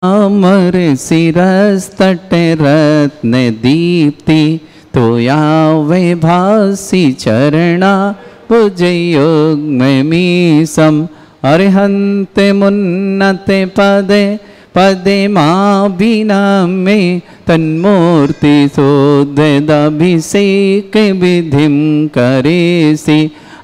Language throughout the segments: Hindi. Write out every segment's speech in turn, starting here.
अमर शिरस्तटे रत्न दीप्ति तोया वैभासी चरणा भुजयोगमीशम अर्हन्ते मुन्नते पदे पदे माभिनामे तन्मूर्ति सोद्यदभिषेक विधिं करेसि।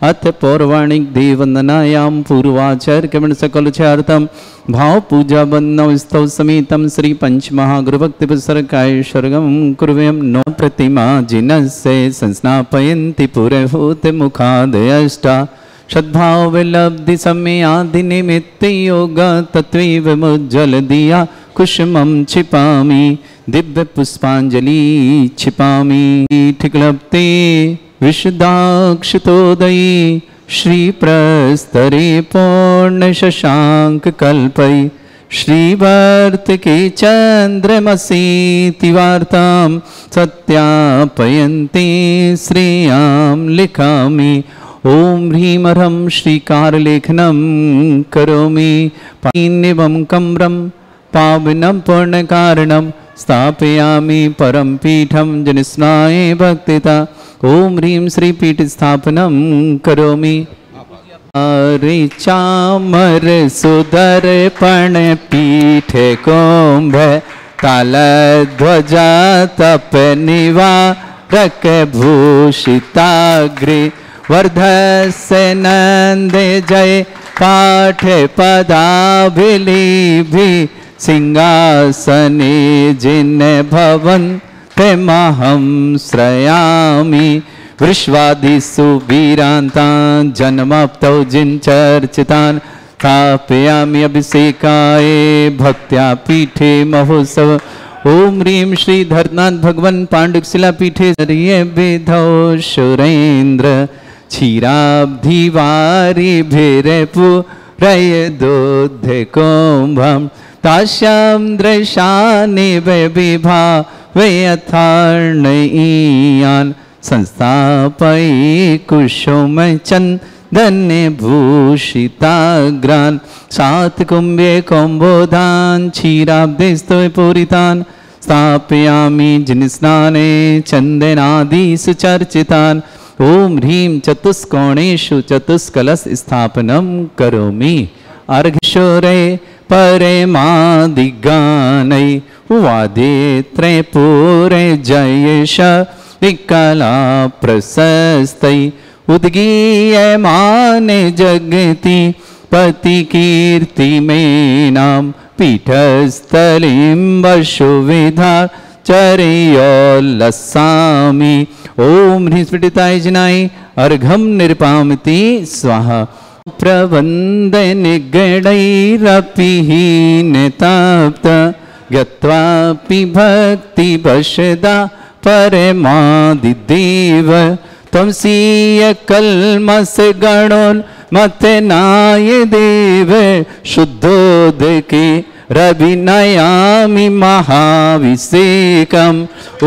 अथ पौर्वाणिक देववंदनायां पूर्वाचर्यमण सकलचार्थम भाव पूजा वंदनम स्तव समेतम श्री पंचमहागुरुभक्ति पुस्तकाय स्वर्गम कुर्वयं नो प्रतिमा जिनस्य संस्नापयन्ति पुरहूत मुखादयष्टा सद्भाव विलब्धि समय आदि निमित्त योग तत्व मुज्जल दिया कुसुमं छिपामि दिव्य पुष्पांजलि छिपामि ठिकलप्ते विशुद्धाक्षतोदयी श्री प्रस्तरे पूर्ण शशांक कल्पै श्रीवर्त के चंद्रमसी तिवार्तां सत्यापयन्ते श्रेयां लिखामि। ओम ह्रीं ह्रं श्रीकारलेखनं करोमि पाणिनिवं कम्रं पावनं पूर्णकारणं स्थापयामि परम पीठं जनिस्नाय भक्तिता। ओम ह्रीं श्री पीठ स्थापनं करोमि। अरे चामर सुदर्पण पीठ कुंभ तालध्वजा तप निवारक भूषिताग्रे वर्धस्य नंद जय पाठ पदाभिलिभि सिंहासने जिन भवन तेमहं श्रयामि। विश्वादिषु वीरान्तान् जन्मप्तौ जिन चर्चितान् स्थापयामि अभिषेकाय भक्त्या पीठे महोत्सव। ओम ह्रीं श्री धरनाथ भगवन् पाण्डुकशिला पीठे विधौ सुरेन्द्र क्षीराब्धिवारि भिरपुरय दोध कुंभं तास्यां दृशानि विभावयथार्णयीयान् संस्थापये कुसुम चन्दने भूषिताग्रान् सात कुंभे कुंभोधान् क्षीराब्धिस्तु पूरितान् स्थापयामि जिनस्नाने चन्दनादिषु चर्चितान्। ओम ह्रीं चतुष्कोणेषु चतुष्कलश स्थापनं करोमि। अर्घ्यशोरे परमादिगानै वादे त्रैपूरे जयेश विकला प्रशस्तै उद्गीयमाने जगति पति कीर्ति मेनां पीठस्थलीं वसुविधा चर्योल्लसामि। ओम ह्रीं स्फटिकाय जनाय अर्घं निर्पामिति स्वाहा। प्रवंद निगडैरपि हीनताप्त गत्वापि भक्ति वशदा परमादिदेव त्वंसीय कल्मष गणोन्मथनाय देव शुद्धोदके रविनयामि महाभिषेकम्। ओ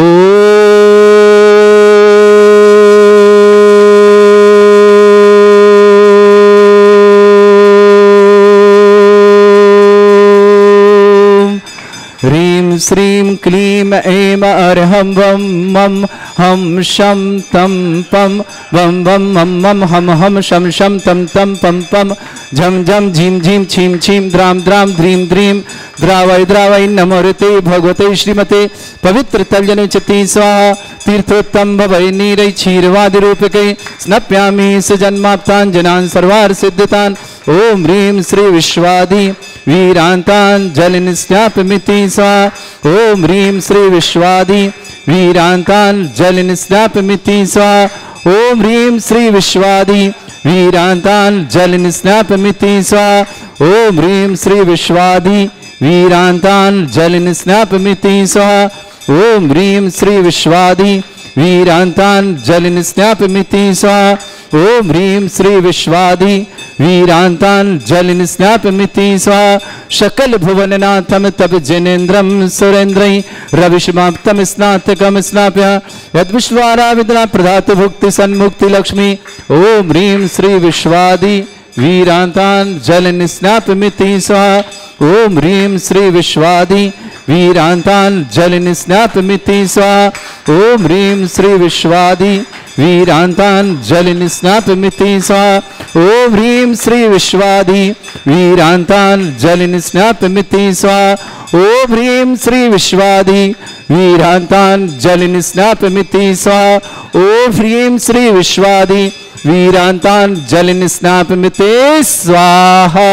ह्रीं श्रीं क्लीं ऐं अर्हं वं मं हम शं तं पं वं वं मं मं हम हम शं शं तं तं पं पं झं झं झीं झीं छीं छीं द्रां द्रां द्रीं द्रीं द्रावय द्रावय नमोरते भगवते श्रीमते पवित्र तल्यनुचति स्वाहा। तीर्थोत्तम भवै नीरै क्षीरवादिरूपके स्नप्यामि सुजन्माप्तान् जनान् सर्वार्थ सिद्धितान्। ओम ह्रीं श्री विश्वादि वीरान्तान् जलनिस्नापमिति स्वाहा। ओम ह्रीं श्री विश्वादि वीरान्तान् जलनिस्नापमिति स्वाहा। ओम ह्रीं श्री विश्वादि वीरान्तान् जलनिस्नापमिति स्वाहा। ओम ह्रीं श्री विश्वादि वीरान्तान् जलनिस्नापमिति स्वाहा। ओम ह्रीं श्री विश्वादि वीरान्तान् जलनिस्नापमिति स्वाहा। ओम ह्रीं श्री विश्वादि वीरान्तान् जलनिस्नापमिति स्वाहा। सकल भुवननाथं तब जनेन्द्रं सुरेन्द्रै रविशमाप्तं स्नातकं स्नाप्य यद्विश्वाराविद्या प्रदातु भुक्ति सन्मुक्ति लक्ष्मी। ओम ह्रीं श्री विश्वादि वीरांतान जल निस्नापमिति स्वाहा। ओम ह्रीं श्री विश्वादि वीरांतान जल निस्नापमिति स्वाहा। ओम ह्रीं श्री विश्वादि वीरांतान जल निस्नापमिति स्वाहा। ओम ह्रीं श्री विश्वादि वीरांतान जल निस्नापमिति स्वाहा। ओम ह्रीं श्री विश्वादि वीरांतान जल निस्नापमिति स्वाहा। ओम ह्रीं श्री विश्वादि वीरांतान जल निस्नापमिति स्वाहा।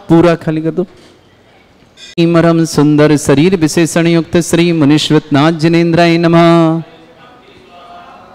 पूरा खाली कर दो। मरम सुंदर शरीर विशेषण युक्त श्री मुनीश्वतनाथ जिनेन्द्राय नमः।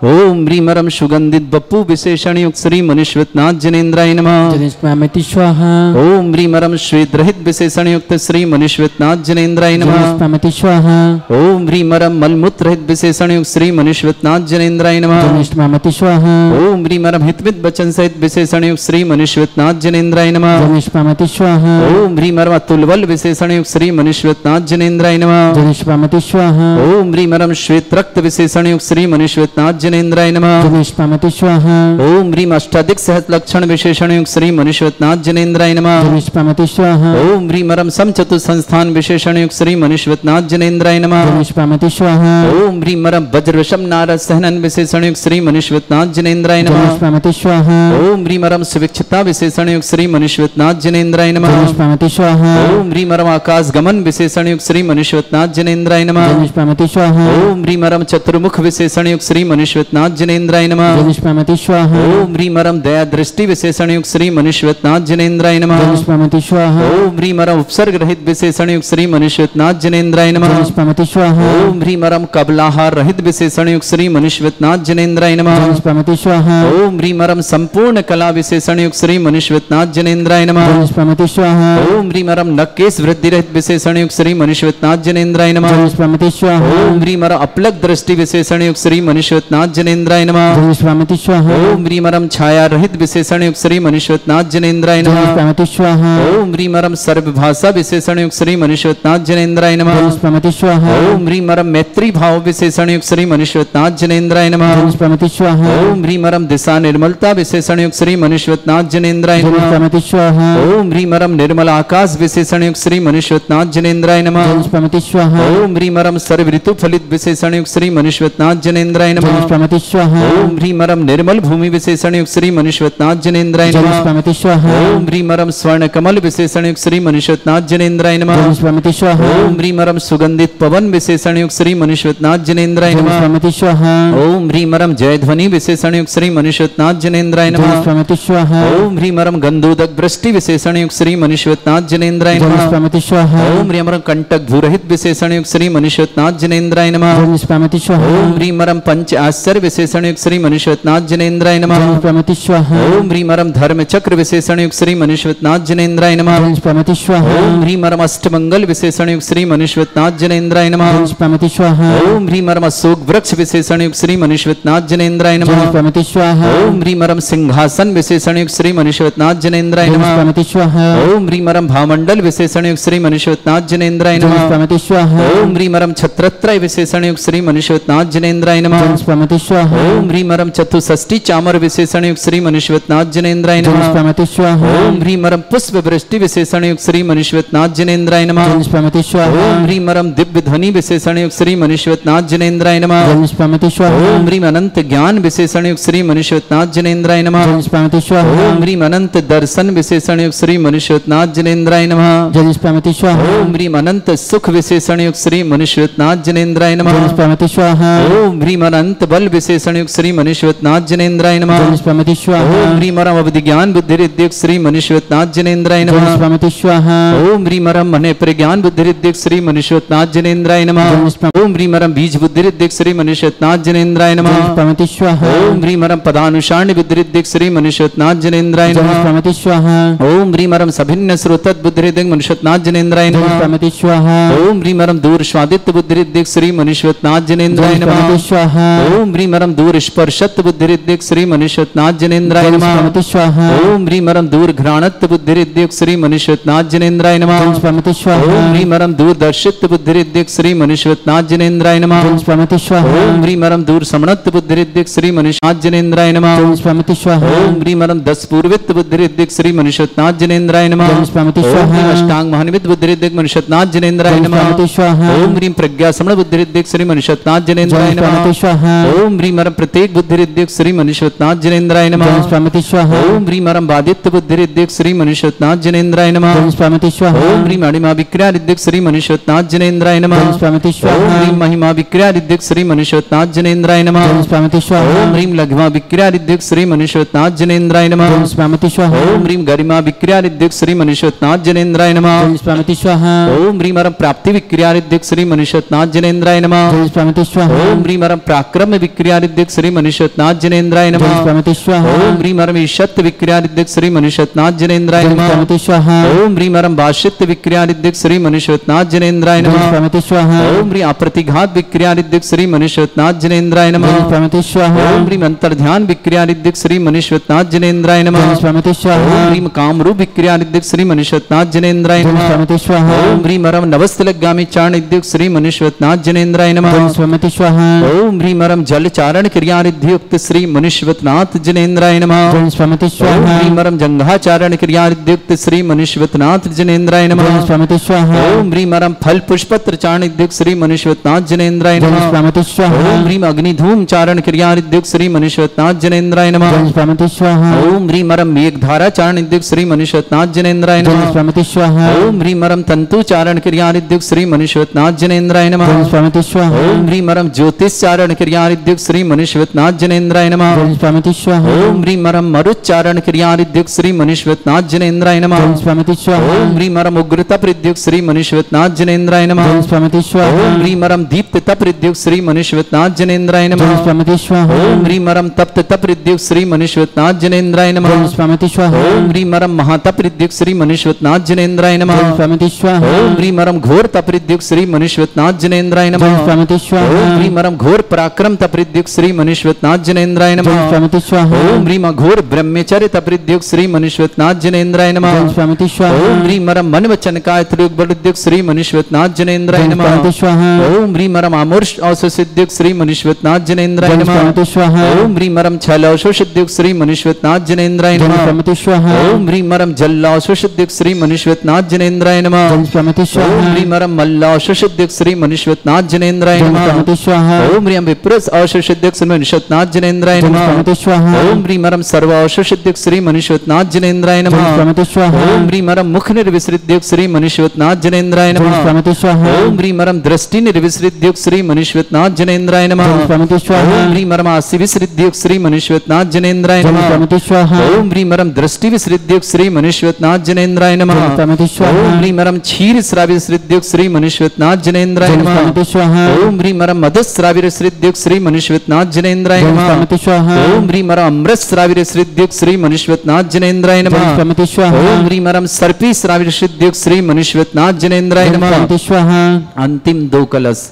ओम ह्रीमरम सुगंधित बप्पू विशेषण युक्त श्री मुनीश्वतनाथ जिनेन्द्राय नमः। जनिष्मामिति स्वाहा। ओम ह्रीमरम श्वेत रहित विशेषण युक्त श्री मुनीश्वतनाथ जिनेन्द्राय नमः। जनिष्मामिति स्वाहा। ओम ह्रीमरम मलमूत्र रहित विशेषण युक्त श्री मुनीश्वतनाथ जिनेन्द्राय नमः। जनिष्मामिति स्वाहा। ओम ह्रीमरम हितविद वचन सहित विशेषण युक्त श्री मुनीश्वतनाथ जिनेन्द्राय नमः। जनिष्मामिति स्वाहा। ओम ह्रीमरम अतुलबल विशेषण युक्त श्री मुनीश्वतनाथ जिनेन्द्राय नमः। जनिष्मामिति स्वाहा। ओम ह्रीमरम श्वेत रक्त विशेषण युक्त श्री मुनीश्वतनाथ जिनेन्द्राय नमः। जनिष्मामिति स्वाहा। ओम ह्रीम अष्टाधिक सहत लक्षण विशेषण युक्त श्री मुनीश्वतनाथ जिनेन्द्राय नमः। जनिष्मामिति स्वाहा। ओम ह्रीमरम समचतु संस्थान विशेषण युक्त श्री मुनीश्वतनाथ जिनेन्द्राय नमः। जनिष्मामिति स्वाहा। ओम ह्रीमरम वज्रवशम नारद सहनन विशेषण युक्त श्री मुनीश्वतनाथ जिनेन्द्राय नमः। जनिष्मामिति स्वाहा। ओम ह्रीमरम सुविक्षता विशेषण युक्त श्री मुनीश्वतनाथ जिनेन्द्राय नमः। जनिष्मामिति स्वाहा। ओम ह्रीमरम आकाश गमन विशेषण युक्त श्री मुनीश्वतनाथ जिनेन्द्राय नमः। जनिष्मामिति स्वाहा। ओम ह्रीमरम चतुर्मुख विशेषण युक्त श्री मुनीश्वतनाथ जिनेन्द्राय नमः। जनिष्मामिति स्वाहा। ओम ह्रीमरम दया दृष्टि विशेषण युक्त श्री मुनीश्वतनाथ जिनेन्द्राय नमः। जनिष्मामिति स्वाहा। ओम ह्रीमरम उपसर्ग रहित विशेषण युक्त श्री मुनीश्वतनाथ जिनेन्द्राय नमः। जनिष्मामिति स्वाहा। ओम ह्रीमरम कबलाहार रहित विशेषण युक्त श्री मुनीश्वतनाथ जिनेन्द्राय नमः। जनिष्मामिति स्वाहा। ओम ह्रीमरम संपूर्ण कला विशेषण युक्त श्री मुनीश्वतनाथ जिनेन्द्राय नमः। जनिष्मामिति स्वाहा। ओम ह्रीमरम नकेश वृद्धि रहित विशेषण युक्त श्री मुनीश्वतनाथ जिनेन्द्राय नमः। जनिष्मामिति स्वाहा। ओम ह्रीमरम अपलक दृष्टि विशेषण युक्त श्री मुनीश्वतनाथ जिनेन्द्राय नमः। जनिष्मामिति स्वाहा। ओम ह्रीमरम छाया रहित विशेषण युक्त श्री मुनीश्वतनाथ जिनेन्द्राय नमः। जनिष्मामिति स्वाहा। ओम ह्रीमरम सर्वभाषा विशेषण युक्त श्री मुनीश्वतनाथ जिनेन्द्राय नमः। जनिष्मामिति स्वाहा। ओम ह्रीमरम मैत्री भाव विशेषण युक्त श्री मुनीश्वतनाथ जिनेन्द्राय नमः। जनिष्मामिति स्वाहा। ओम ह्रीमरम दिशा निर्मलता विशेषण युक्त श्री मुनीश्वतनाथ जिनेन्द्राय नमः। जनिष्मामिति स्वाहा। ओम ह्रीमरम निर्मल आकाश विशेषण युक्त श्री मुनीश्वतनाथ जिनेन्द्राय नमः। जनिष्मामिति स्वाहा। ओम ह्रीमरम सर्व ऋतु फलित विशेषण युक्त श्री मुनीश्वतनाथ जिनेन्द्राय नमः। जनिष्मामिति स्वाहा। ओम ह्रीमरम निर्मल भूमि विशेषण युक्त श्री मुनीश्वतनाथ जिनेन्द्राय नमः। जनिष्मामिति स्वाहा। ओम ह्रीमरम स्वर्ण कमल विशेषण युक्त श्री मुनीश्वतनाथ जिनेन्द्राय नमः। जनिष्मामिति स्वाहा। ओम ह्रीमरम सुगंधित पवन विशेषण युक्त श्री मुनीश्वतनाथ जिनेन्द्राय नमः। जनिष्मामिति स्वाहा। ओम ह्रीमरम जय ध्वनि विशेषण युक्त श्री मुनीश्वतनाथ जिनेन्द्राय नमः। जनिष्मामिति स्वाहा। ओम ह्रीमरम गंधोदक वृष्टि विशेषण युक्त श्री मुनीश्वतनाथ जिनेन्द्राय नमः। जनिष्मामिति स्वाहा। ओम ह्रीमरम कंटक भूरहित विशेषण युक्त श्री मुनीश्वतनाथ जिनेन्द्राय नमः। जनिष्मामिति स्वाहा। ओम ह्रीमरम पंच आश्चर्य विशेषण युक्त श्री मुनीश्वतनाथ जिनेन्द्राय नमः। जनिष्मामिति स्वाहा। ओम ह्रीमरम धर्म चक्र विशेषण युक्त श्री मुनीश्वतनाथ जिनेन्द्राय नमः। जनिष्मामिति स्वाहा। ओम ह्रीमरम अष्टमंगल विशेषण युक्त श्री मुनीश्वतनाथ जिनेन्द्राय नमः। जनिष्मामिति स्वाहा। ओम ह्रीमरम अशोक वृक्ष विशेषण युक्त श्री मुनीश्वतनाथ जिनेन्द्राय नमः। जनिष्मामिति स्वाहा। ओम ह्रीमरम सिंहासन विशेषण युक्त श्री मुनीश्वतनाथ जिनेन्द्राय नमः। जनिष्मामिति स्वाहा। ओम ह्रीमरम भामंडल विशेषण युक्त श्री मुनीश्वतनाथ जिनेन्द्राय नमः। जनिष्मामिति स्वाहा। ओम ह्रीमरम छत्रत्रय विशेषण युक्त श्री मुनीश्वतनाथ जिनेन्द्राय नमः। जनिष्मामिति स्वाहा। ओम ह्रीमरम चतुष्षष्टि चामर विशेषण युक्त श्री मुनीश्वतनाथ जिनेन्द्राय नमः। जनिष्मामिति स्वाहा। ओम ह्रीमरम पुष्प वृष्टि विशेषण युक्त श्री मुनीश्वतनाथ जिनेन्द्राय नमः। जनिष्मामिति स्वाहा। ओम ह्रीमरम दिव्य ध्वनि विशेषण युक्त श्री मुनीश्वतनाथ जिनेन्द्राय नमः। जनिष्मामिति स्वाहा। ओम ह्रीम अनंत ज्ञान विशेषण युक्त श्री मुनीश्वतनाथ जिनेन्द्राय नमः। जनिष्मामिति स्वाहा। ओम ह्रीम अनंत दर्शन विशेषण युक्त श्री मुनीश्वतनाथ जिनेन्द्राय नमः। जनिष्मामिति स्वाहा। ओम ह्रीम अनंत सुख विशेषण युक्त श्री मुनीश्वतनाथ जिनेन्द्राय नमः। जनिष्मामिति स्वाहा। ओम ह्रीम अनंत बल विशेषण युक्त श्री मुनीश्वतनाथ जिनेन्द्राय नमः। जनिष्मामिति स्वाहा। ओम ह्रीमरम अवधि ज्ञान बुद्धि युक्त श्री मुनीश्वतनाथ जिनेन्द्राय नमः। जनिष्मामिति स्वाहा। ओम ह्रीमरम मने प्रज्ञान बुद्धि युक्त श्री मुनीश्वतनाथ जिनेन्द्राय नमः। ओम ह्रीमरम बीज बुद्धि युक्त श्री मुनीश्वतनाथ जिनेन्द्राय नमः। जनिष्मामिति स्वाहा। ओम ह्रीमरम पदानुसारणी बुद्धि युक्त श्री मुनीश्वतनाथ जिनेन्द्राय नमः। जनिष्मामिति स्वाहा। ओम ह्रीमरम सभिन्न श्रोतत बुद्धि युक्त मुनीश्वतनाथ जिनेन्द्राय नमः। जनिष्मामिति स्वाहा। ओम ह्रीमरम दूर स्वादित्य बुद्धि युक्त श्री मुनीश्वतनाथ जिनेन्द्राय नमः। जनिष्मामिति स्वाहा। ओम ओम ह्रीं मरम दूर स्पर्शत्व बुद्धिरिद्दिक श्री मनुष्यनाथ जनेन्द्राय नमः। स्वामिति स्वाहा ओम ह्रीं मरम दूर घ्राणत्व बुद्धिरिद्दिक श्री मनुष्यनाथ जनेन्द्राय नमः। स्वामिति स्वाहा ओम ह्रीं मरम दूर दर्शित्व बुद्धिरिद्दिक श्री मनुष्यनाथ जनेन्द्राय नमः। स्वामिति स्वाहा ओम ह्रीं मरम दूर समणत्व बुद्धिरिद्दिक श्री मनुष्यनाथ जनेन्द्राय नमः। स्वामिति स्वाहा ओम ह्रीं मरम दस पूर्वित्व बुद्धिरिद्दिक श्री मनुष्यनाथ जनेन्द्राय नमः। स्वामिति ओम स्वाहा ह्रीं अष्टांग महानिमित बुद्धिरिद्दिक मनुष्यनाथ जनेन्द्राय नमः। स्वामिति स्वाहा ओम ह्रीं प्रज्ञा समण बुद्धिरिद्दिक श्री मनुष्यनाथ जनेन्द्राय नमः। स्वामिति स्वाहा ओम ह्रीं मरम प्रत्येक बुद्धिरिद्दिक श्री मनुष्यनाथ जनेन्द्राय नमः। स्वामिति स्वाहा ओम ह्रीं मरम बादित्य बुद्धिरिद्दिक श्री मनुष्यनाथ जनेन्द्राय नमः। स्वामिति स्वाहा ओम ह्रीं अणिमा विक्रियारिद्दिक श्री मनुष्यनाथ जनेन्द्राय नमः। स्वामिति ओम स्वाहा ह्रीं महिमा विक्रियारिद्दिक श्री मनुष्यनाथ जनेन्द्राय नमः। स्वामिति स्वाहा ओम ह्रीं लघ्मा विक्रियारिद्दिक श्री मनुष्यनाथ जनेन्द्राय नमः। स्वामिति स्वाहा ओम ह्रीं गरिमा विक्रियारिद्दिक श्री मनुष्यनाथ जनेन्द्राय नमः। स्वामिति स्वाहा ओम ह्रीं मरम प्राप्ति विक्रियारिद्दिक श्री मनुष्यनाथ जनेन्द्राय नमः। स्वामिति स्वाहा ओम ह्रीं मरम पराक्रम विक्रियारिद्दिक श्री मनुष्यनाथ जनेन्द्राय नमः। स्वामिति स्वाहा ओम ह्रीं मरम ईशत्व विक्रियारिद्दिक श्री मनुष्यनाथ जनेन्द्राय नमः। स्वामिति स्वाहा ओम ह्रीं मरम भाष्यत्व विक्रियारिद्दिक श्री मनुष्यनाथ जनेन्द्राय नमः। स्वामिति स्वाहा ओम ह्रीं अप्रतिघात विक्रियारिद्दिक श्री मनुष्यनाथ जनेन्द्राय नमः। स्वामिति स्वाहा ओम ह्रीं अंतर्ध्यान विक्रियारिद्दिक श्री मनुष्यनाथ जनेन्द्राय नमः। स्वामिति स्वाहा ओम ह्रीं कामरूप विक्रियारिद्दिक श्री मनुष्यनाथ जनेन्द्राय नमः। स्वामिति स्वाहा ओम ह्रीं मरम नवस्थलगामी चारणिद्दिक श्री मनुष्यनाथ जनेन्द्राय नमः। स्वामिति स्वाहा ओम ह्रीं मरम जल चारण क्रियारिद्युक्त श्री मनुष्यनाथ जनेन्द्राय नमः। स्वामिति ओम स्वाहा ह्रीं मरम जंघाचारण क्रियारिद्युक्त श्री मनुष्यनाथ जनेन्द्राय नमः। स्वामिति स्वाहा ओम ह्रीं मरम फल पुष्पत्र चारणिद्युक्त श्री मनुष्यनाथ जनेन्द्राय नमः। स्वामिति स्वाहा ओम ह्रीं अग्निधूम चारण क्रियारिद्युक्त श्री मनुष्यनाथ जनेन्द्राय नमः। स्वामिति स्वाहा ओम ह्रीं मरम मेघधारा चारणिद्युक्त श्री मनुष्यनाथ जनेन्द्राय नमः। स्वामिति स्वाहा ओम ह्रीं मरम तंतु चारण क्रियारिद्युक्त श्री मनुष्यनाथ जनेन्द्राय नमः। स्वामिति स्वाहा ओम ह्रीं मरम ज्योतिष चारण क्रियारिद्युक्त श्री मनुष्यनाथ जनेन्द्राय नमः। स्वामिति स्वाहा ओम ह्रीं मरम मरुच्चारण क्रियारिद्युक्त श्री मनुष्यनाथ जनेन्द्राय नमः। स्वामिति स्वाहा ओम ह्रीं मरम उग्रता प्रद्युक्त श्री मनुष्यनाथ जनेन्द्राय नमः। स्वामिति स्वाहा ओम ह्रीं मरम दीप्तता प्रद्युक्त श्री मनुष्यनाथ जनेन्द्राय नमः। स्वामिति स्वाहा ओम ह्रीं मरम तप्तता प्रद्युक्त श्री मनुष्यनाथ जनेन्द्राय नमः। स्वामिति स्वाहा ओम ह्रीं मरम महाता प्रद्युक्त श्री मनुष्यनाथ जनेन्द्राय नमः। स्वामिति स्वाहा ओम ह्रीं मरम घोर तप्रद्युक्त श्री मनुष्यनाथ जनेन्द्राय नमः। स्वामिति स्वाहा ओम ह्रीं मरम घोर पराक्रम तप्रद्युक्त श्री मनुष्यनाथ जनेन्द्राय नमः। स्वामिति स्वाहा ओम ह्रीं घोर ब्रह्मचर्य तप्रद्युक्त श्री मनुष्यनाथ जनेन्द्राय नमः। स्वामिति स्वाहा ओम ह्रीं मरम मन वचन काय प्रद्युक्त श्री मनुष्यनाथ जनेन्द्राय नमः। स्वामिति स्वाहा ओम ह्रीं मरम अमूर्ष औषसिद्युक्त श्री मनुष्यनाथ जनेन्द्राय नमः। स्वामिति स्वाहा ओम ह्रीं मरम छल औषसिद्युक्त श्री मनुष्यनाथ जनेन्द्राय नमः। स्वामिति स्वाहा ओम ह्रीं मरम जल औषसिद्युक्त श्री मनुष्यनाथ जनेन्द्राय नमः। स्वामिति ओम स्वाहा ह्रीं मरम मल्ल औषसिद्युक्त श्री मनुष्यनाथ जनेन्द्राय नमः। स्वामिति स्वाहा ओम ह्रीं विप्रस औषसिद्युक्त श्री मनुष्यनाथ जनेन्द्राय नमः। स्वामिति स्वाहा ओम ह्रीं मरम सर्व औषसिद्युक्त श्री मनुष्यनाथ जनेन्द्राय नमः। स्वामिति स्वाहा ओम ह्रीं मरम मुख निर्विसृद्युक्त श्री मनुष्यनाथ जनेन्द्राय नमः। स्वामिति स्वाहा ओम ह्रीं मरम दृष्टि निर्विसृद्युक्त श्री मनुष्यनाथ जनेन्द्राय नमः। स्वामिति स्वाहा ओम ह्रीं मरम आसि विसृद्युक्त श्री मनुष्यनाथ जनेन्द्राय नमः। स्वामिति स्वाहा ओम ह्रीं मरम दृष्टि विसृद्युक्त श्री मनुष्यनाथ जनेन्द्राय नमः। स्वामिति स्वाहा ओम ह्रीं मरम क्षीर श्राविसृद्युक्त श्री मनुष्यनाथ जनेन्द्राय नमः। स्वामिति स्वाहा ओम ह्रीं मरम मदश्राविसृद्युक्त श्री मनुष्यनाथ जनेन्द्राय नमः। स्वामिति स्वाहा ओम ह्रीं मरम अमृत श्राविसृद्युक्त श्री मनुष्यनाथ जनेन्द्राय नमः। स्वामिति स्वाहा ओम ह्रीं मरम सर्पी श्राविसृद्युक्त श्री मनुष्यनाथ जनेन्द्राय नमः। स्वामिति स्वाहा अंतिम दो कलश।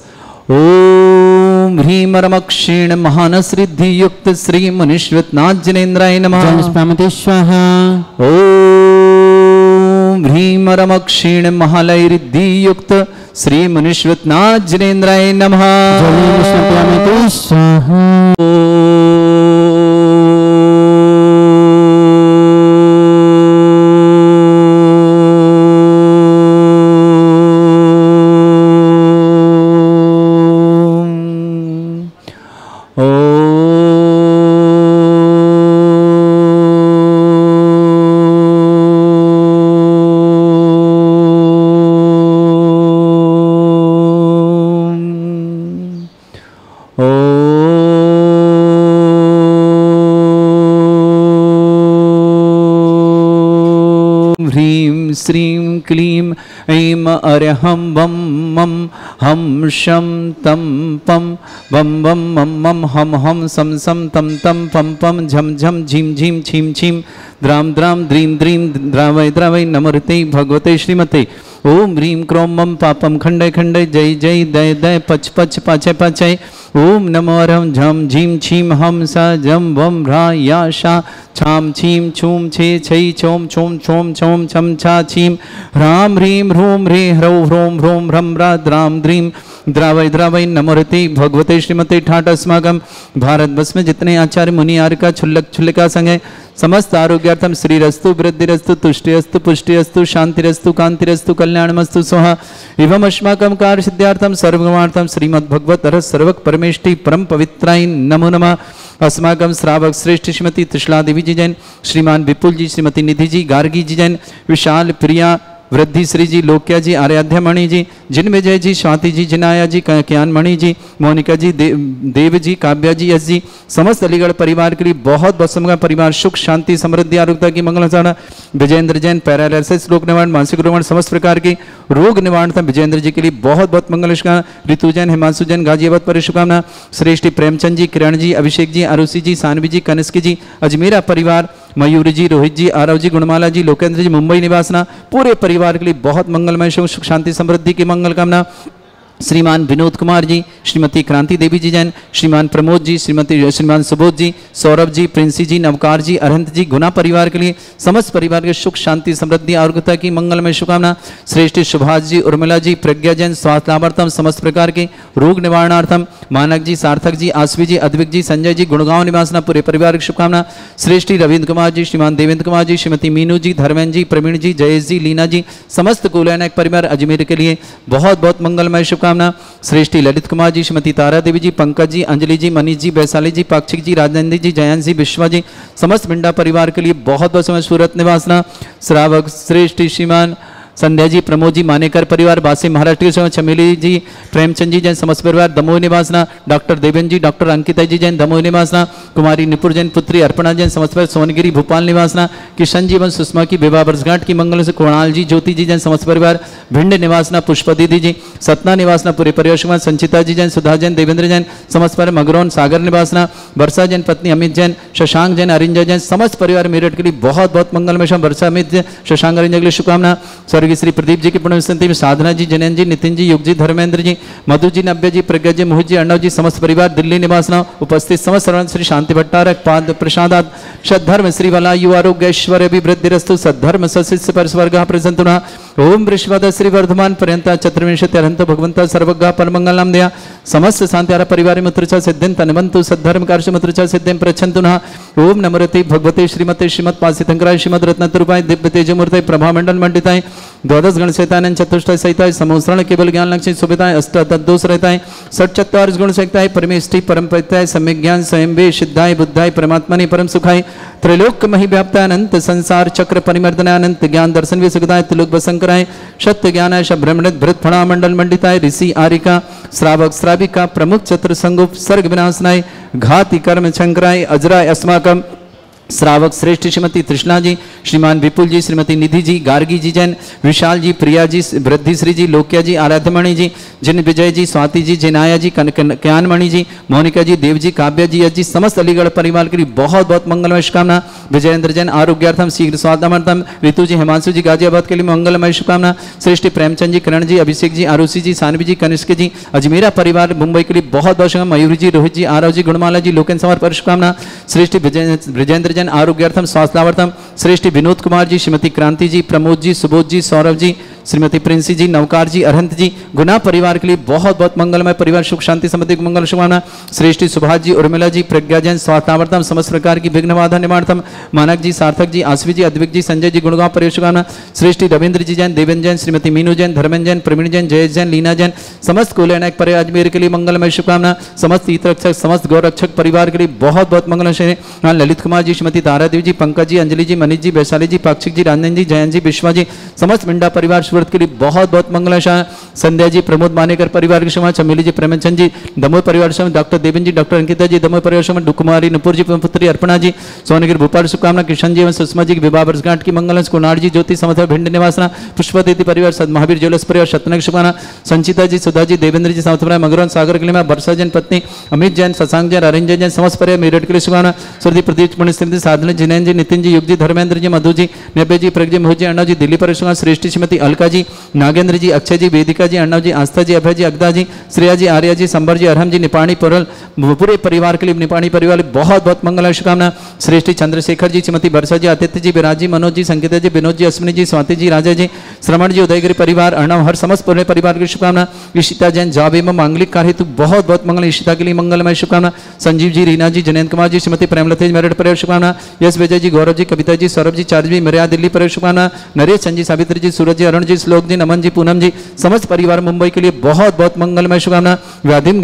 ओम ह्रीं मरम क्षीण महानस रिद्धि युक्त श्री मनुष्यनाथ जनेन्द्राय नमः। स्वामिति स्वाहा ओम ह्रीं मरम क्षीण महालय रिद्धि युक्त श्री मनुष्यनाथ जनेन्द्राय नमः। स्वामिति स्वाहा श्रीं क्लीं ऐं अरहं वं मं हम शं तं पं वं वं मं मं हम हम सं सं तं तं पं पं झं झं झीं झीं छीं छीं द्राम द्राम द्रीम द्रीम द्रावय द्रावय नमोरते भगवते श्रीमते ओम ह्रीं क्रोम मम पापम खंडय खंडय जय जय दय दय पच पच पाचय पाचय ओम नमो रम झम झीम छीम हम सा जम वम ह्रा या शा छाम छीम छूम छे छई छोम छोम छोम छोम छम छा छीम ह्राम ह्रीं ह्रूम ह्रे ह्रौ ह्रोम ह्रोम ह्रम ह्रा द्राम द्रीम द्रावय द्रावय नमोरते भगवते श्रीमते ठाट अस्माकम भारत वर्ष में जितने आचार्य मुनि आर्य का छुल्लक छुल्लिका संग है समस्त आरोग्यार्थम श्रीरस्तु वृद्धिरस्तु तुष्टिरस्तु पुष्टिरस्तु शांतिरस्तु कांतिरस्तु कल्याणमस्तु स्वाहा एवं अस्माकं कार्य सिद्धार्थम सर्वगुणार्थम श्रीमद् भगवत रस सर्वक परमेष्टि परम पवित्राय नमो नमः अस्माकं श्रावक श्रेष्ठ श्रीमती त्रिशला देवी जी जैन श्रीमान विपुल जी श्रीमती निधि जी गार्गी जी जैन विशाल प्रिया वृद्धि श्री जी लोक्या जी आराध्या मणि जी जिन विजय जी स्वाति जी जिनाया जी ज्ञान मणि जी मोनिका जी देव जी काव्या जी यश जी समस्त अलीगढ़ परिवार के लिए बहुत बहुत समगा परिवार सुख शांति समृद्धि आरोग्यता की मंगल सारा विजेंद्र जैन पैरालिसिस रोग निवारण मानसिक रोग समस्त प्रकार के रोग निवारण था विजेंद्र जी के लिए बहुत बहुत मंगल ऋतु जैन हिमांशु जैन गाजियाबाद पर शुभकामना श्रेष्ठी प्रेमचंद जी किरण जी अभिषेक जी आरुषि जी सानवी जी कनिष्क जी अजमेरा परिवार मयूरी जी रोहित जी आरव जी गुणमाला जी लोकेंद्र जी मुंबई निवासना पूरे परिवार के लिए बहुत मंगलमय सुख शांति समृद्धि की मंगल कामना श्रीमान विनोद कुमार जी श्रीमती क्रांति देवी जी जैन श्रीमान प्रमोद जी श्रीमान सुबोध जी सौरभ जी प्रिंसी जी नवकार जी अरहंत जी गुना परिवार के लिए समस्त परिवार के सुख शांति समृद्धि आरोग्यता की मंगलमय शुभकामना श्रेष्ठ सुभाष जी उर्मिला जी प्रज्ञा जैन स्वास्थ्य लाभार्थम समस्त प्रकार के रोग निवारणार्थम मानक जी सार्थक जी आसवी जी अद्विक जी संजय जी गुड़गांव निवासना पूरे परिवार की शुभकामना श्रेष्ठी रविंद्र कुमार जी श्रीमान देवेंद्र कुमार जी श्रीमती मीनू जी धर्मेंद्र जी प्रवीण जी जयेश जी लीना जी समस्त कुलैनक परिवार अजमेर के लिए बहुत बहुत मंगलमय शुभकामना श्रेष्ठी ललित कुमार जी श्रीमती तारा देवी जी पंकज जी अंजलि जी मनीष जी वैशाली जी पाक्षिक जी राजेंद्र जी जयंत जी विश्वा जी समस्त मिंडा परिवार के लिए बहुत बहुत समय सूरत निवासना श्रावक श्रेष्ठी श्रीमान संध्या जी प्रमोद जी मानेकर परिवार बासी महाराष्ट्र के चमेली जी प्रेमचंद जी जैन समस्त परिवार दमोह निवासना डॉक्टर देवेंद्र जी डॉक्टर अंकिता जी जैन दमोह निवासना कुमारी निपुर जैन पुत्री अर्पणा जैन समस्त परिवार सोनगिरी भोपाल निवासना किशन जी एवं सुषमा की विवाह वर्षगांठ की मंगल से कुणाल जी ज्योति जी जैन समस्त परिवार भिंड निवासना पुष्पा दीदी जी सतना निवासना पूरे परिवार संचिता जी जैन सुधा जैन देवेंद्र जैन समस्त परिवार मगरौन सागर निवासना वर्षा जैन पत्नी अमित जैन शशांक जैन अरिंजा जैन समस्त परिवार मेरठ के लिए बहुत बहुत मंगलमय वर्षा अमित शशांक अरिंजा के लिए शुभकामना श्री प्रदीप जी की पुण्यस्मृति में साधना जी जैन जी नितिन जी युग जी धर्मेंद्र जी मधु जी नव्य जी प्रज्ञा जी मोहित जी अर्णव जी समस्त परिवार दिल्ली निवासना उपस्थित समस्त सर्वण श्री शांति भट्टारक पाद प्रसादात सद्धर्म श्री वला यु आरोग्य ऐश्वर्य अभिवृद्धिरस्तु सद्धर्म सशिष्य पर स्वर्ग प्रसंतुना ओम वृषभद श्री वर्धमान पर्यंत चतुर्विंशति अरहंत भगवंत सर्वज्ञ परमंगलम दया समस्त शांति परिवार मुत्रचा सिद्धिं तन्वन्तु सद्धर्म कार्य मुत्रचा सिद्धिं प्रच्छन्तु नः ओम नमोरते भगवते श्रीमते श्रीमत् पासितंकराय श्रीमद् रत्नतरूपाय दिव्य तेजमूर्तये प्रभामंडल मंडिताय द्वादश गण सहिताय चतुष्टय सहिताय समोसरण केवल ज्ञान लक्ष्मी सुविधाएं अष्टादश दोष रहताय षट्चत्वारिश गुण सहिताय परमेष्टि परम परिताय सम्यक ज्ञान स्वयं वे सिद्धाय बुद्धाय परमात्मने परम सुखाय त्रैलोक मही व्याप्ताय अनंत संसार चक्र परिमर्दनाय अनंत ज्ञान दर्शन वे सुखदाय त्रिलोक बसंकराय सत्य ज्ञानाय शब्रह्मणित भृत फणा मंडल मंडिताय ऋषि आरिका श्रावक श्राविका प्रमुख चतुर संगुप सर्ग विनाशनाय घाति कर्म शंकराय अजराय अस्माकम श्रावक श्रेष्ठ श्रीमती तृष्णा जी श्रीमान विपुल जी श्रीमती निधि जी गार्गी जी जैन विशाल जी प्रिया जी वृद्धिश्री जी लोक्या जी आराध्यमणि जी जिन विजय जी स्वाति जी जिनाया जी ज्ञानमणि जी मोनिका जी देव जी काव्या जी यश जी समस्त अलीगढ़ परिवार के लिए बहुत बहुत मंगलमय शुभकामना विजयेंद्र जैन आरोग्यार्थम शीघ्र स्वास्थ्यमर्थम ऋतु जी हिमांशु जी गाजियाबाद के लिए मंगलमय शुभकामना श्रेष्ठ प्रेमचंद जी किरण जी अभिषेक जी आरुषि जी सानवी जी कनिष्क जी अजमेरा परिवार मुंबई के लिए बहुत बहुत शुभकामना मयूरी जी रोहित जी आरव जी गुणमाला जी लोकेन समर पर शुभकामना श्रेष्ठ विजेंद्र जैन आरोग्यार्थम स्वास्थ्य लाभार्थम श्रेष्ठ विनोद कुमार जी श्रीमती क्रांति जी प्रमोद जी सुबोध जी सौरभ जी श्रीमती प्रिंसी जी नवकार जी अरहंत जी गुना परिवार के लिए बहुत बहुत मंगलमय परिवार सुख शांति समृद्धि मंगल शुभकामना श्रेष्ठ सुभाष जी उर्मिला जी प्रज्ञा जैन स्वास्थ्यार्थम समस्त प्रकार की विघ्न बाधा निवारणम मानक जी सार्थक जी आसवी जी अद्विक जी संजय जी गुणगांव परिवार शुभकामना श्रेष्ठ रविंद्र जी जैन देवेंद्र जैन श्रीमती मीनू जैन धर्मेंद्र जैन प्रवीण जैन जयेश जैन लीना जैन समस्त कुलैनक परिवार अजमेर के लिए मंगलमय शुभकामना समस्त हितरक्षक समस्त गौरक्षक परिवार के लिए बहुत बहुत मंगल ललित कुमार जी श्रीमती तारा देवी जी पंकज जी अंजलि जी मनीष जी वैशाली जी पाक्षिक जी राजेंद्र जी जयंत जी विश्वा जी समस्त मिंडा परिवार व्रत के लिए बहुत बहुत मंगलाशाह। संध्या जी, प्रमोद मानेकर परिवार के शुभकामना, चमेली जी, प्रेमचंद जी, दमोह परिवार से डॉक्टर देवेंद्र जी, डॉक्टर अंकिता जी, दमोह परिवार से डुकुमारी, नुपुर जी, पुत्री अर्पणा जी, सोनगिर भोपाल शुभकामना, किशन जी एवं सुषमा जी की विवाह वर्षगांठ की मंगल, कुनार जी, ज्योति समथ भिंड निवासना, पुष्पदेती परिवार सद महावीर ज्वेलर्स परिवार शतनक शुभकामना, संचिता जी, सुधा जी, देवेंद्र जी, समथपुरा मगरवन सागर के लिए वर्षा जैन पत्नी, अमित जैन, शशांक जैन, अरिंजय जैन, समस्त परिवार मेरठ के लिए शुभकामना, सुरदीप प्रदीप पुण्य साधन जिनैन जी, नितिन जी, युग जी, धर्मेंद्र जी, मधु जी, नब्बे जी, प्रज्ञ मोह जी, अर्णव जी, दिल्ली पर शुभकामना, श्रेष्ठी श्रीमती अलका जी, नागेंद्र जी, अक्षय जी, वेदिका जी, अर्णव जी, आस्था जी, अभय जी, अगदा जी, श्रेया जी, आर्या जी, संबर जी, अरहम जी, निपाणी पुरल पूरे परिवार के लिए निपाणी परिवार बहुत बहुत मंगल शुभकामना, श्रेष्ठी चंद्रशेखर जी, श्रीमती वर्षा जी, आदित्य जी, विराज जी, मनोज जी, संकेता जी, विनोद जी, अश्विनी जी, स्वाति जी, राजा जी, श्रवण जी, उदयगिरी परिवार, अर्णव हर समस्त पूरे परिवार की शुभकामना, ईशिता जैन जॉब एवं मांगलिक कार्य हेतु बहुत बहुत मंगल, ईशिता के लिए मंगलमय शुभकामना, संजीव जी, रीना जी, जयंत कुमार जी, श्रीमती प्रेमलता जी, मेरठ परिवार शुभकामना, यश विजय जी, गौरव जी, कविता जी, सौरभ जी, चार्ज जी, मर्यादा दिल्ली परिवार शुभकामना, नरेश चंद जी, सावित्री जी, सूरज जी, अरुण जी, श्लोक जी, नमन जी, पूनम जी, समस्त परिवार मुंबई के लिए बहुत बहुत मंगलमय शुभकामना, व्याधिम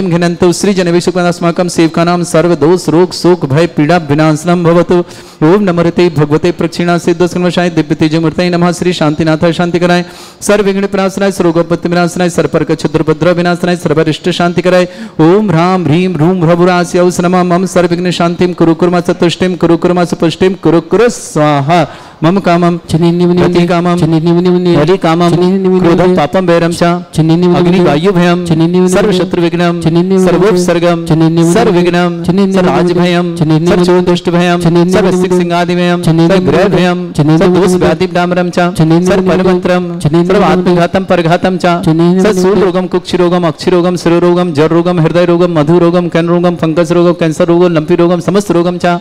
घिनंतो श्री जनवेशुकस्माकं सेवकानां सर्वदोष रोग शोक भय पीड़ा विनाशनम भवतु। ओम नमोते भगवते प्रक्षिणा सिद्धस्कर्मशाय दिव्य तेजमूर्तये नमः। श्री शांतिनाथाय शांति कराय, सर्व विघ्न प्रणाशनाय, सर्वोपत्ति विनाशनाय, सर्वपर्क क्षुद्रपद्र विनाशनाय, सर्वरिष्ट शांति कराय। ओम ह्रां ह्रीं ह्रूं भ्रभुरास्य औस नमः। मम सर्वविघ्न शांतिं कुरु कुर्मा सतुष्टिं कुरु कुर्मा सुपुष्टिं कुरु कुरु स्वाहा। मम कामं पति कामं हरि कामं क्रोधं पापं वैरं च अग्नि वायु भयं सर्व शत्रु विघ्नं सर्वोपसर्गं सर्व विघ्नं सर्वराज भयं सर्व दुष्ट भयं सर्व सिक सिंहादि भयं सर्व ग्रह भयं सर्व दोष व्याधि डामरं च सर्व परमंत्रं सर्व आत्मघातं परघातं च सर्व सूल रोगं कुक्षि रोगं अक्षि रोगं शिरो रोगं जर रोगं हृदय रोगं मधु रोगं कैन रोगं फंगस रोगं कैंसर रोगं लंपी रोगं समस्त रोगं च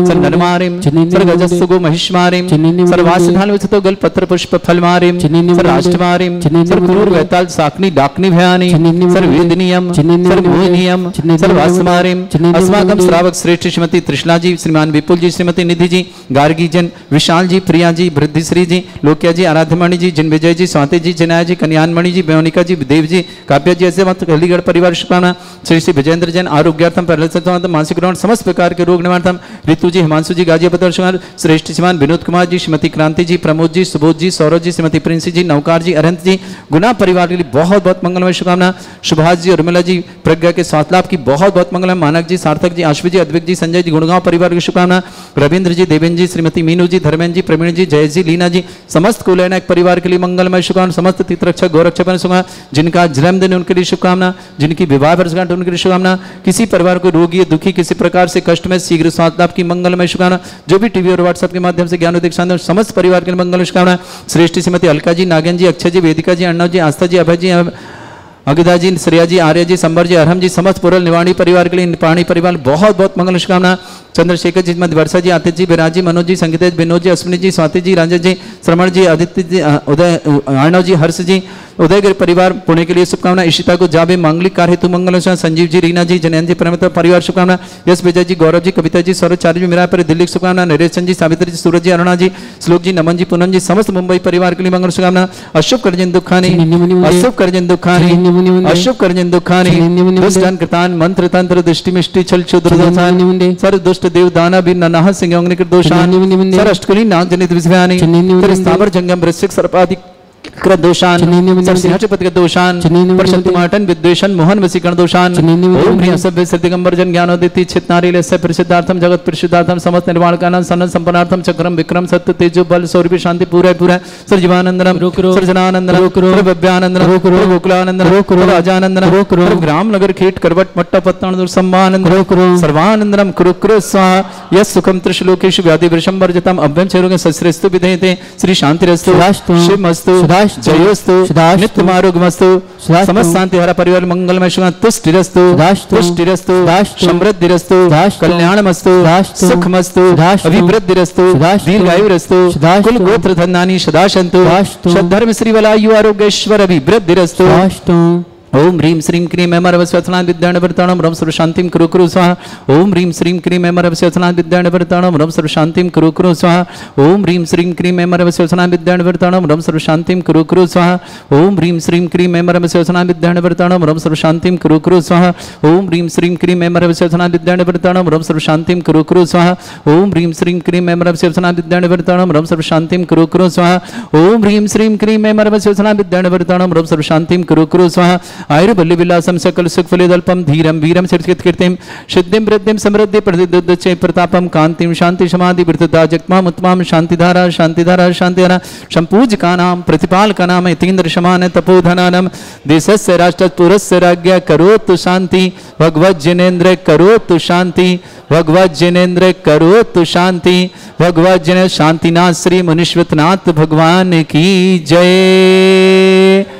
सर्व नरमारिं सर्व गजस्सुगो महिष्मारिं सर्वासिधान विचतो गल पत्र पुष्प फलमारिं सर्वाष्टमारिं सर्वपूर वैताल साकनी डाकनी भयानि सर्ववेदनीयम सर्वमोहनीयम सर्वास्मारिं अस्माकं श्रावक श्रेष्ठ श्रीमती त्रिशला जी, श्रीमान विपुल जी, श्रीमती निधि जी, गार्गी जन, विशाल जी, प्रिया जी, वृद्धिश्री जी, लोकिया जी, आराध्यमणि जी, जिन विजय जी, स्वाति जी, जनाया जी, कन्यानमणि जी, व्योनिका जी, देव जी, काव्या जी, ऐसे मत अलीगढ़ परिवार शुभकामना। श्री श्री विजेंद्र जैन आरोग्यार्थम परिलक्षित मानसिक रोग समस्त प्रकार के रोग निवारणार्थम ऋतु जी, हिमांशु जी, गाजियाबाद शुभकामना। श्रेष्ठ श्रीमान विनोद कुमार जी, श्रीमती क्रांति जी, प्रमोद जी, सुबोध जी, सौरभ जी, श्रीमती प्रिंसी जी, नौकार जी, अरंत जी, गुना परिवार के लिए बहुत बहुत मंगलमय शुभकामना। सुभाष जी, उर्मिला जी, प्रज्ञा के स्वास्थ्य लाभ की बहुत बहुत मंगलमय। मानक जी, सार्थक जी, आश्वी जी, अद्विक जी, संजय जी, गुड़गांव परिवार की शुभकामना। रविंद्र जी, देवेंद्र जी, श्रीमती मीनू जी, धर्मेंद्र जी, प्रवीण जी, जय जी, लीना जी, समस्त कुलनायक परिवार के लिए मंगलमय शुभकामना। समस्त तीर्थरक्षक गौरक्षक शुभकामना। जिनका जन्मदिन उनके लिए शुभकामना, जिनकी विवाह वर्षगांठ उनके लिए शुभकामना। किसी परिवार को रोगी दुखी किसी प्रकार से कष्ट में शीघ्र स्वास्थ्य लाभ की मंगलमय शुभकामना। जो भी टीवी और व्हाट्सएप के माध्यम से ज्ञान उदिक समस्त परिवार के लिए मंगल शुभकामना। श्रेष्ठ श्रीमती अलका जी, नागेंद्र जी, अक्षय जी, वेदिका जी, अर्णव जी, आस्था जी, अभय जी, अगिता जी, श्रेया जी, आर्य जी, संबर जी, अरहम जी, समस्त पुरल निवाणी परिवार के लिए निपाणी परिवार बहुत बहुत मंगल शुभकामना। चंद्रशेखर जी, मध्य वर्षा जी, आतिथ्य जी, विराज जी, मनोज जी, संगीत जी, विनोद जी, अश्विनी जी, स्वाति जी, रंजन जी, श्रवण जी, आदित्य जी, उदय अर्णव जी, हर्ष जी, उदयगिरी परिवार पुणे के लिए शुभकामना। इशिता को जाबे मांगलिक कार्य हेतु मंगल। संजीव जी, रीना जी, जयंत जी, प्रेमता परिवार शुभकामना। यश विजय जी, गौरव जी, कविता जी, सौरभ चार्य जी, मेरा पर दिल्ली शुभकामना। नरेश चंद जी, सावित्री जी, सूरज जी, अरुणा जी, श्लोक जी, नमन जी, पूनम जी, समस्त मुंबई परिवार के लिए मंगल शुभकामना। अशुभ करजन दुखानी अशुभ करजन दुखानी अशुभ करजन दुखानी दुष्टन कृतान मंत्र तंत्र दृष्टि मिष्टि छल क्षुद्र दोषान सर्व दुष्ट देव दाना भी ननाह सिंह अग्नि कृत दोषान सर अष्टकुली नाग जनित विषयानि सर स्थावर जंगम वृश्चिक सर्पादि दोषान सिंहपति दोषान परशुमाटन विद्वेषण मोहन वसीकरण दोषान ओम ह्रीं सभ्य सिद्धिगंबर जन ज्ञानोदिति चित्नारी लस्य प्रसिद्धार्थम जगत प्रसिद्धार्थम समस्त निर्वाण कानन सन्न संपन्नार्थम चक्रम विक्रम सत्य तेजो बल सौरभि शांति पूरा पूरा सर्वजीवानंदनम सर्जनानंदनम सर्वव्यानंदनम गोकुलानंदनम राजानंदनम ग्राम नगर खेट करवट मट्टा पत्तन सम्मानंदनम सर्वानंदनम कुरु कुरु स्वाहा यस सुखम त्रिशलोकेषु व्याधि वृषम वर्जितम अभ्यं चैरोग्यं सस्रेस्तु विधेयते श्री शांतिरस्तु शिवमस्तु जयोस्तु नित्यमारोग्यमस्तु समस्त शांति हरा परिवार मंगलमय शुभ तुष्टिरस्तु तुष्टिरस्तु समृद्धिरस्तु कल्याणमस्तु सुखमस्तु अभिवृद्धिरस्तु दीर्घायुरस्तु कुल गोत्र धनानि सदा सन्तु सद्धर्म श्री वलायु आरोग्येश्वर अभिवृद्धिरस्तु ओम ह्रीं श्रीं क्रीं ऐमरवस्वथनां विद्याणवर्ताणं रं सर्वशान्तिं कुरु कुरु स्वाहा। ओम ह्रीं श्रीं क्रीं ऐमरवस्वथनां विद्याणवर्ताणं रं सर्वशान्तिं कुरु कुरु स्वाहा। ओम ह्रीं श्रीं क्रीं ऐमरवस्वथनां विद्याणवर्ताणं रं सर्वशान्तिं कुरु कुरु स्वाहा। ओम ह्रीं श्रीं क्रीं ऐमरवस्वथनां विद्याणवर्ताणं रं सर्वशान्तिं कुरु कुरु स्वाहा। ओम ह्रीं श्रीं क्रीं ऐमरवस्वथनां विद्याणवर्ताणं रं सर्वशान्तिं कुरु कुरु स्वाहा। ओम ह्रीं श्रीं क्रीं ऐमरवस्वथनां विद्याणवर्ताणं रं सर्वशान्तिं कुरु कुरु स्वाहा। ओम ह्रीं श्रीं क्रीं ऐमरवस्वथनां विद्याणवर्ताणं रं सर्वशान्तिं कुरु कुरु स्वाहा। आयुर्बल्ली विलासम सकल सुखफलिदल्पम धीरम वीरम कीर्तिम सिद्धिं वृद्धिं समृद्धि प्रदिदुच्चे प्रतापम कांतिम शांति समाधि वृद्धता जगमाम उत्तमाम शांतिधारा शांतिधारा शांतिधारा संपूजकानां प्रतिपालकानां यतीन्द्र समान तपोधनानां देशस्य राष्ट्रपुरस्य राज्ञ करोतु शांति भगवत जिनेन्द्र करोतु शांति भगवत जिनेन्द्र करोतु शांति भगवत जिनेन्द्र शांतिनाथ श्री मुनीश्वरनाथ भगवान की जय।